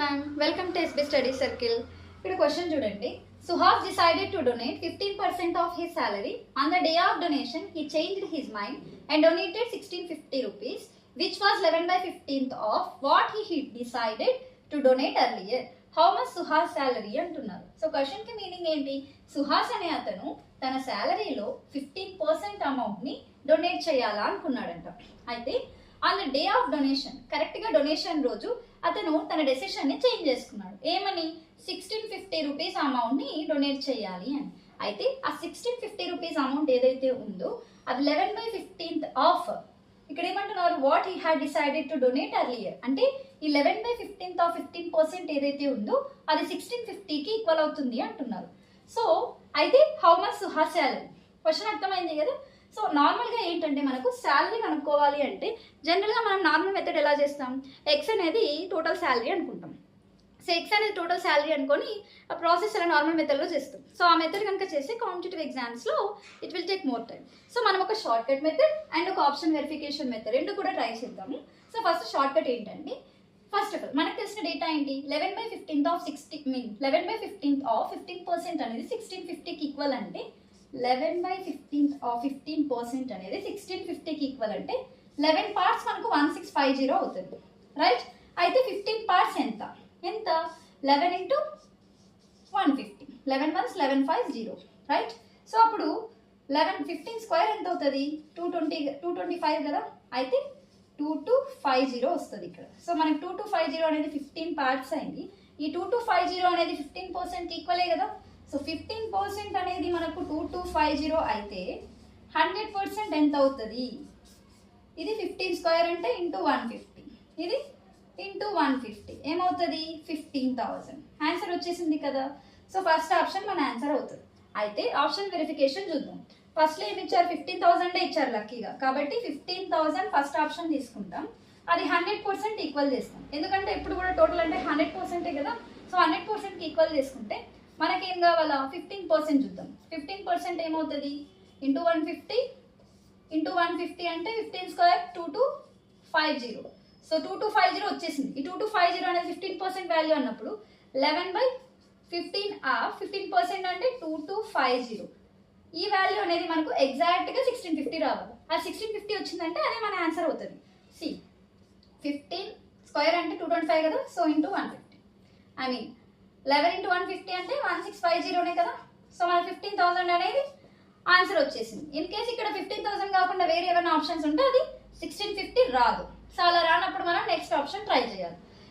everyone, welcome to SB Study Circle. Here question చూడండి. Suhas decided to donate 15% of his salary. On the day of donation, he changed his mind and donated 1650 rupees, which was 11 by 15th of what he decided to donate earlier. How much Suhas salary అంటున్నారు. So question కి meaning ఏంటి? సుహాస్ అనే అతను తన శాలరీలో 15% amount ని donate చేయాలా అనుకున్నాడంట. అయితే on the day of donation, correct గా డొనేషన్ రోజు అతను తన డెసిషన్ ని చేంజ్ చేసుకున్నాడు. ఏమని? 1650 రూపీస్ అమౌంట్ ని డొనేట్ చేయాలి అని. అయితే ఆ 1650 రూపీస్ అమౌంట్ ఏదైతే ఉందో అది 11 by 15th ఆఫ్, ఇక్కడ ఏమంటున్నారు, what he had decided to donate earlier, అంటే ఈ 11 by 15th ఆఫ్ 15% ఏదైతే ఉందో అది 1650కి ఈక్వల్ అవుతుంది అంటున్నారు. సో అయితే how much Suhas salary, question అర్థమైంది కదా. సో నార్మల్గా ఏంటంటే మనకు శాలరీ కనుక్కోవాలి అంటే జనరల్గా మనం నార్మల్ మెథడ్ ఎలా చేస్తాం, ఎక్స్ అనేది టోటల్ శాలరీ అనుకుంటాం. సో ఎక్స్ అనేది టోటల్ శాలరీ అనుకొని ఆ ప్రాసెస్ అలా నార్మల్ మెథడ్లో చేస్తాం. సో ఆ మెథడ్ కనుక చేస్తే కాంపిటేటివ్ ఎగ్జామ్స్లో it will take more time. So మనం ఒక షార్ట్ కట్ మెథడ్ అండ్ ఒక ఆప్షన్ వెరిఫికేషన్ మెథడ్ రెండు కూడా ట్రై చేద్దాము. సో ఫస్ట్ షార్ట్ కట్ ఏంటంటే, ఫస్ట్ ఆఫ్ ఆల్ మనకు తెలిసిన డేటా ఏంటి, 11 by 15th of 11 by 15th of 15% అనేది 1650కి ఈక్వల్ అంటే 11 by 15th ఆఫ్ 15% అనేది 1650కి ఈక్వల్ అంటే 11 పార్ట్స్ మనకు 1650 అవుతుంది, రైట్. అయితే 15 పార్ట్స్ ఎంత 11 into 150, 11 ones 1150, రైట్. సో అప్పుడు 15 స్క్వేర్ ఎంత అవుతుంది, 225 కదా. అయితే 2250 వస్తుంది ఇక్కడ. సో మనకి 2250 అనేది 15 పార్ట్స్ అయింది. ఈ 2250 అనేది 15% ఈక్వలే కదా. సో 15% అనేది మనకు 2250 అయితే 100% ఎంత అవుతుంది, ఇది 15 స్క్వేర్ అంటే ఇంటూ 150, ఇది ఇంటూ 150 ఏమవుతుంది, 15,000. ఆన్సర్ వచ్చేసింది కదా. సో ఫస్ట్ ఆప్షన్ మన ఆన్సర్ అవుతుంది. అయితే ఆప్షన్ వెరిఫికేషన్ చూద్దాం. ఫస్ట్లో ఏమి ఇచ్చారు, 15,000 ఇచ్చారు లక్కీగా, కాబట్టి 15,000 ఫస్ట్ ఆప్షన్ తీసుకుంటాం. అది 100% ఈక్వల్ చేస్తాం, ఎందుకంటే ఇప్పుడు కూడా టోటల్ అంటే 100% కదా. సో 100%కి ఈక్వల్ చేసుకుంటే మనకేం కావాలా, 15% చూద్దాం. 15% ఏమవుతుంది, ఇంటూ 150 అంటే 15 స్క్వేర్ 2250. సో 2250 వచ్చేసింది. ఈ 2250 అనేది 15% వాల్యూ అన్నప్పుడు 11 by 15 15% అంటే 2250. ఈ వాల్యూ అనేది మనకు ఎగ్జాక్ట్గా 1650 రావాలి. ఆ 1650 వచ్చిందంటే అదే మన ఆన్సర్ అవుతుంది. సి 15 స్క్వేర్ అంటే 225 కదా. So into 150, I mean 11 into 150 అంటే 1650 కదా. సో మన 15,000 అనేది ఆన్సర్ వచ్చేసింది. ఇన్ కేసు ఇక్కడ 15,000 కాకుండా వేరే ఏమైనా ఆప్షన్స్ ఉంటే అది 1650 రాదు. సో అలా రానప్పుడు మనం నెక్స్ట్ ఆప్షన్ ట్రై చేయాలి.